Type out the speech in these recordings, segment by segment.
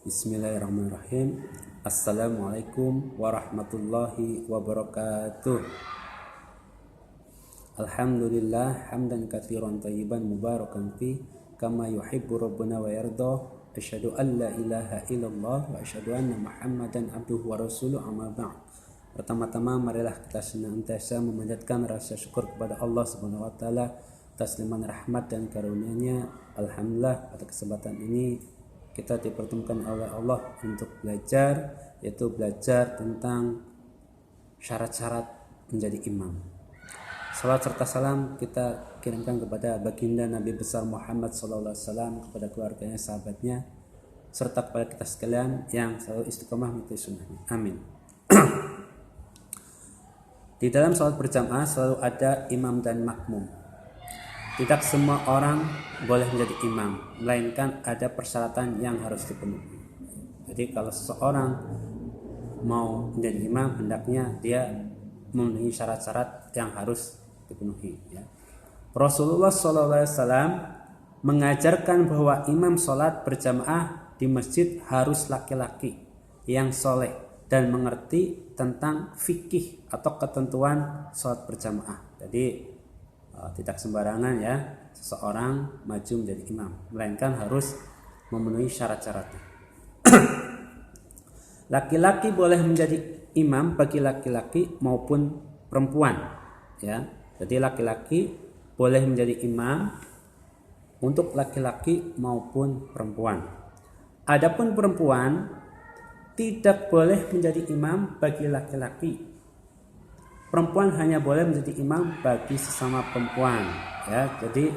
Bismillahirrahmanirrahim. Assalamualaikum warahmatullahi wabarakatuh. Alhamdulillah hamdan katsiran thayyiban mubarakan fi kama yuhibbu rabbuna wa yarda. Asyhadu an la ilaha illallah wa asyhadu anna Muhammadan abduhu wa rasuluh, amma ba'd. Pertama-tama marilah kita senantiasa memanjatkan rasa syukur kepada Allah Subhanahu wa taala atas limpahan rahmat dan karunia-Nya. Alhamdulillah pada kesempatan ini kita dipertemukan oleh Allah untuk belajar, yaitu belajar tentang syarat-syarat menjadi imam. Salawat serta salam kita kirimkan kepada baginda Nabi besar Muhammad SAW, kepada keluarganya, sahabatnya, serta kepada kita sekalian yang selalu istiqomah mengikuti sunnahnya. Amin. Di dalam salat berjamaah selalu ada imam dan makmum. Tidak semua orang boleh menjadi imam, melainkan ada persyaratan yang harus dipenuhi. Jadi kalau seseorang mau menjadi imam, hendaknya dia memenuhi syarat-syarat yang harus dipenuhi. Ya. Rasulullah SAW mengajarkan bahwa imam sholat berjamaah di masjid harus laki-laki yang soleh dan mengerti tentang fikih atau ketentuan sholat berjamaah. Jadi tidak sembarangan ya seseorang maju menjadi imam, melainkan harus memenuhi syarat-syaratnya. Laki-laki boleh menjadi imam bagi laki-laki maupun perempuan ya. Jadi laki-laki boleh menjadi imam untuk laki-laki maupun perempuan. Adapun perempuan tidak boleh menjadi imam bagi laki-laki. Perempuan hanya boleh menjadi imam bagi sesama perempuan ya. Jadi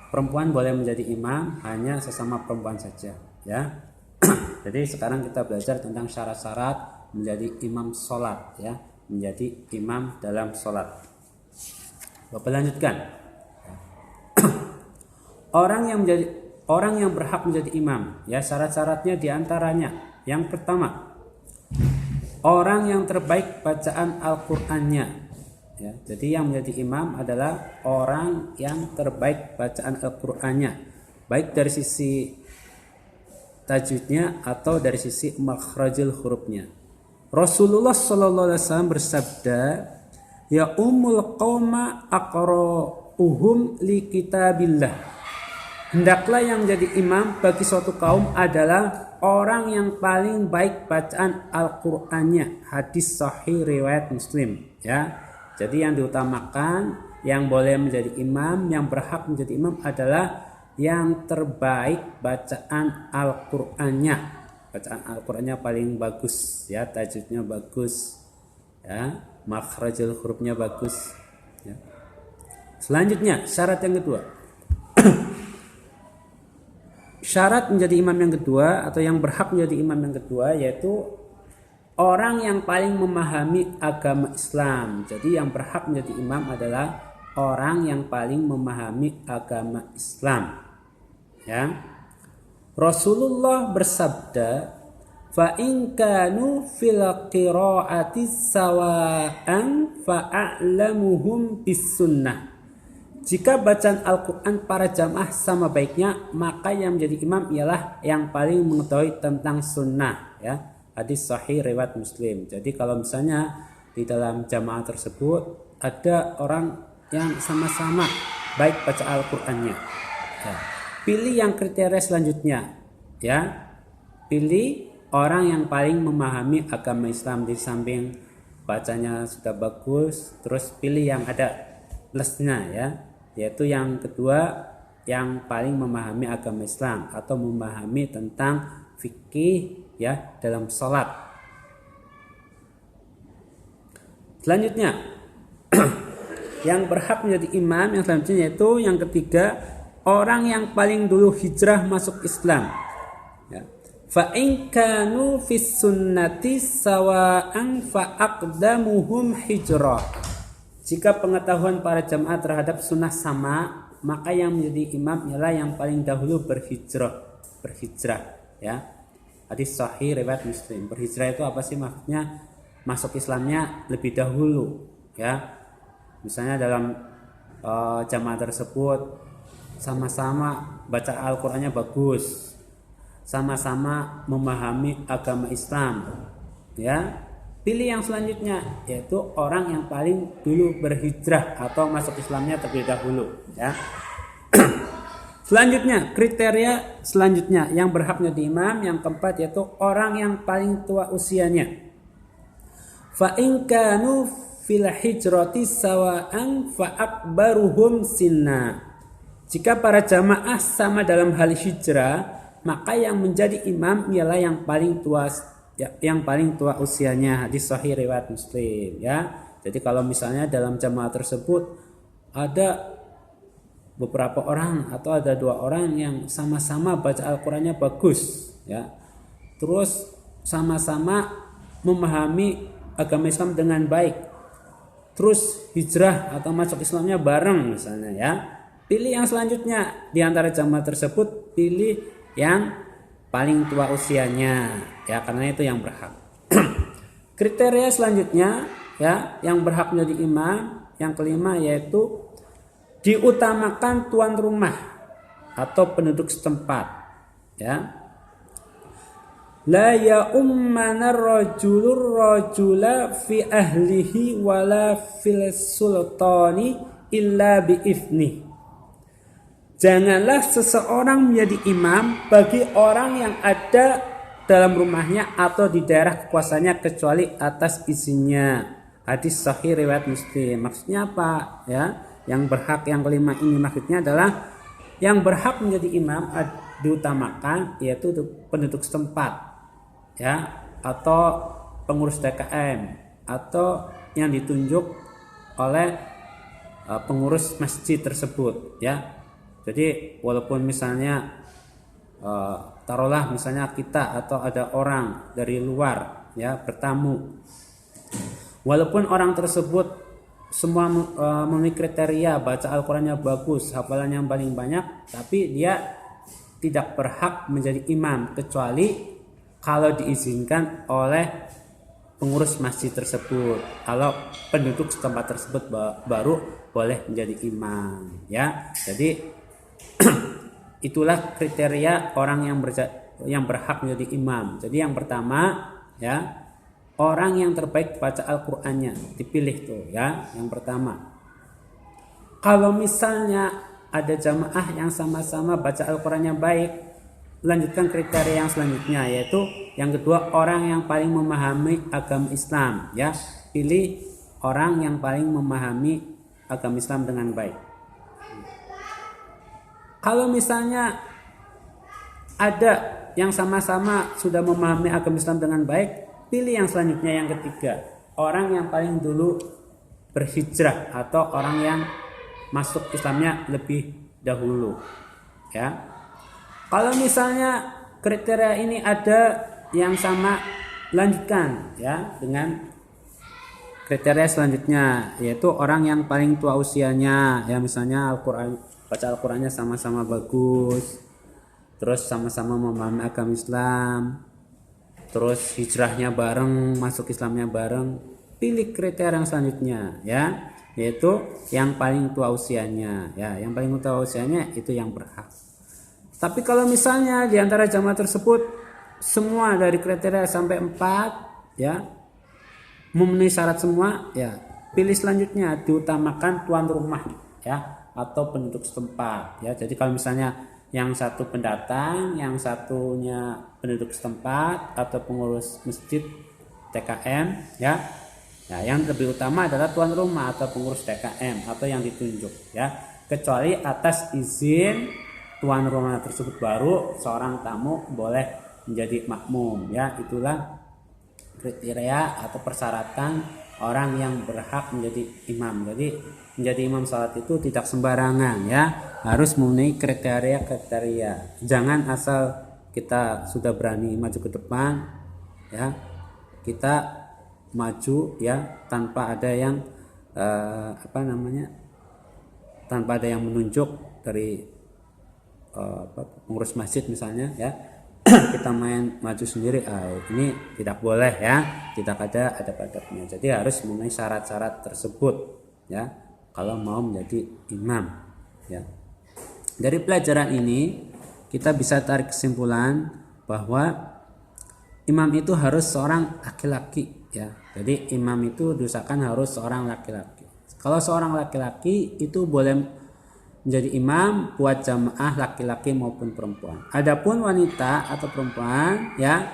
perempuan boleh menjadi imam hanya sesama perempuan saja ya. Jadi sekarang kita belajar tentang syarat-syarat menjadi imam sholat ya, menjadi imam dalam sholat. Bapak lanjutkan. Orang yang berhak menjadi imam ya, syarat-syaratnya diantaranya yang pertama, orang yang terbaik bacaan Al-Qur'annya ya. Jadi yang menjadi imam adalah orang yang terbaik bacaan Al-Qur'annya, baik dari sisi tajwidnya atau dari sisi makhrajul hurufnya. Rasulullah SAW bersabda, ya ummul qauma aqra'uhum li kitabillah. Hendaklah yang menjadi imam bagi suatu kaum adalah orang yang paling baik bacaan Al-Qur'annya. Hadis sahih riwayat Muslim ya. Jadi yang diutamakan, yang boleh menjadi imam, yang berhak menjadi imam adalah yang terbaik bacaan Al-Qur'annya. Bacaan Al-Qur'annya paling bagus ya, tajwidnya bagus ya, makhrajul hurufnya bagus ya. Selanjutnya syarat yang kedua. Syarat menjadi imam yang kedua atau yang berhak menjadi imam yang kedua yaitu orang yang paling memahami agama Islam. Jadi yang berhak menjadi imam adalah orang yang paling memahami agama Islam. Ya. Rasulullah bersabda, fa in kanu fil qiraati sawa'an fa'alamuhum bis sunnah. Jika bacaan Al-Quran para jamaah sama baiknya, maka yang menjadi imam ialah yang paling mengetahui tentang sunnah ya. Hadis sahih riwayat Muslim. Jadi kalau misalnya di dalam jamaah tersebut ada orang yang sama-sama baik baca Al-Qurannya ya, pilih yang kriteria selanjutnya ya. Pilih orang yang paling memahami agama Islam. Di samping bacanya sudah bagus, terus pilih yang ada plusnya ya, yaitu yang kedua, yang paling memahami agama Islam atau memahami tentang fikih ya dalam sholat. Selanjutnya yang berhak menjadi imam yang selanjutnya yaitu yang ketiga, orang yang paling dulu hijrah masuk Islam ya. Fa in kanu fis sunnati sawa'an fa aqdamuhum hijrah. Jika pengetahuan para jamaah terhadap sunnah sama, maka yang menjadi imam ialah yang paling dahulu berhijrah ya. Hadis sahih riwayat Muslim. Berhijrah itu apa sih maksudnya? Masuk Islamnya lebih dahulu ya. Misalnya dalam jamaah tersebut sama-sama baca Al-Qur'annya bagus, sama-sama memahami agama Islam. Ya. Pilih yang selanjutnya, yaitu orang yang paling dulu berhijrah atau masuk Islamnya terlebih dahulu, ya. Selanjutnya, kriteria selanjutnya yang berhak menjadi imam yang keempat yaitu orang yang paling tua usianya. Fa in kanu fil hijrati sawa'an fa akbaruhum sinna. Jika para jamaah sama dalam hal hijrah, maka yang menjadi imam ialah yang paling tua usianya. Hadis sahih riwayat Muslim, ya. Jadi kalau misalnya dalam jamaah tersebut ada beberapa orang atau ada 2 orang yang sama-sama baca Al-Qur'annya bagus, ya. Terus sama-sama memahami agama Islam dengan baik. Terus hijrah atau masuk Islamnya bareng misalnya, ya. Pilih yang selanjutnya di antara jamaah tersebut, pilih yang paling tua usianya, ya, karena itu yang berhak. Kriteria selanjutnya, ya, yang berhak menjadi imam yang kelima yaitu diutamakan tuan rumah atau penduduk setempat, ya. La ya ummana rajula fi ahlihi wala fil sultani illa bi ifnih. Janganlah seseorang menjadi imam bagi orang yang ada dalam rumahnya atau di daerah kekuasaannya kecuali atas izinnya. Hadis sahih riwayat Muslim. Maksudnya apa, ya? Yang berhak yang kelima ini maksudnya adalah yang berhak menjadi imam diutamakan yaitu penduduk setempat, ya, atau pengurus DKM atau yang ditunjuk oleh pengurus masjid tersebut, ya. Jadi walaupun misalnya taruhlah misalnya kita atau ada orang dari luar, ya, bertamu, walaupun orang tersebut semua memenuhi kriteria, baca Al-Qur'annya bagus, hafalannya yang paling banyak, tapi dia tidak berhak menjadi imam kecuali kalau diizinkan oleh pengurus masjid tersebut. Kalau penduduk setempat tersebut baru boleh menjadi imam, ya. Jadi itulah kriteria orang yang berhak menjadi imam. Jadi yang pertama, ya, orang yang terbaik baca Al-Qur'annya dipilih tuh, ya, yang pertama. Kalau misalnya ada jamaah yang sama-sama baca Al-Qur'annya baik, lanjutkan kriteria yang selanjutnya yaitu yang kedua orang yang paling memahami agama Islam, ya. Pilih orang yang paling memahami agama Islam dengan baik. Kalau misalnya ada yang sama-sama sudah memahami agama Islam dengan baik, pilih yang selanjutnya yang ketiga, orang yang paling dulu berhijrah atau orang yang masuk Islamnya lebih dahulu, ya. Kalau misalnya kriteria ini ada yang sama, lanjutkan, ya, dengan kriteria selanjutnya yaitu orang yang paling tua usianya, ya, misalnya baca Al-Qur'annya sama-sama bagus, terus sama-sama memahami agama Islam, terus hijrahnya bareng, masuk Islamnya bareng. Pilih kriteria yang selanjutnya, ya, yaitu yang paling tua usianya, ya, yang paling tua usianya itu yang berhak. Tapi kalau misalnya di antara jamaah tersebut semua dari kriteria sampai 4, ya, memenuhi syarat semua, ya, pilih selanjutnya diutamakan tuan rumah, ya, atau penduduk setempat, ya. Jadi kalau misalnya yang satu pendatang, yang satunya penduduk setempat atau pengurus masjid TKM, ya. Nah, yang lebih utama adalah tuan rumah atau pengurus TKM atau yang ditunjuk, ya. Kecuali atas izin tuan rumah tersebut baru seorang tamu boleh menjadi makmum, ya. Itulah kriteria atau persyaratan orang yang berhak menjadi imam. Jadi menjadi imam salat itu tidak sembarangan, ya, harus memenuhi kriteria. Jangan asal kita sudah berani maju ke depan, ya, kita maju, ya, tanpa ada yang tanpa ada yang menunjuk dari pengurus masjid misalnya, ya. Kita main maju sendiri, ini tidak boleh, ya, tidak ada adab-adabnya. Jadi harus memenuhi syarat-syarat tersebut, ya, kalau mau menjadi imam, ya. Dari pelajaran ini kita bisa tarik kesimpulan bahwa imam itu harus seorang laki-laki ya. Jadi imam itu diusahakan harus seorang laki-laki. Kalau seorang laki-laki itu boleh menjadi imam buat jamaah laki-laki maupun perempuan. Adapun wanita atau perempuan ya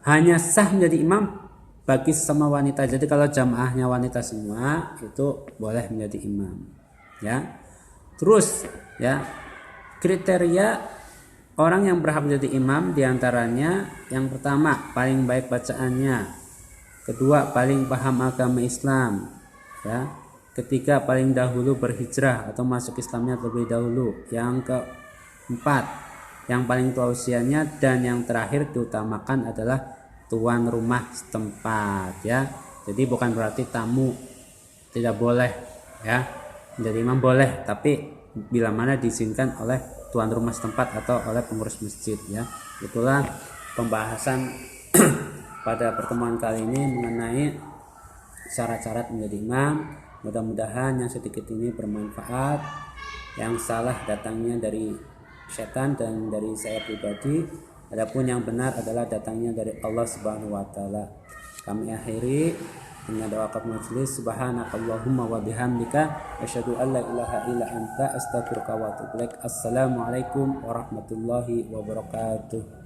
hanya sah menjadi imam bagi sesama wanita. Jadi kalau jamaahnya wanita semua itu boleh menjadi imam ya. Terus ya kriteria orang yang berhak menjadi imam diantaranya yang pertama paling baik bacaannya, kedua paling paham agama Islam ya, ketiga paling dahulu berhijrah atau masuk Islamnya terlebih dahulu, yang keempat yang paling tua usianya, dan yang terakhir diutamakan adalah tuan rumah setempat ya. Jadi bukan berarti tamu tidak boleh ya menjadi imam, boleh, tapi bila mana diizinkan oleh tuan rumah setempat atau oleh pengurus masjid ya. Itulah pembahasan pada pertemuan kali ini mengenai syarat-syarat menjadi imam. Mudah-mudahan yang sedikit ini bermanfaat. Yang salah datangnya dari setan dan dari saya pribadi. Adapun yang benar adalah datangnya dari Allah Subhanahu wa taala. Kami akhiri dengan doa kafatul majelis. Subhanakallahumma wa bihamdika asyhadu an la ilaha illa anta astaghfiruka wa atubu ilaik. Assalamualaikum warahmatullahi wabarakatuh.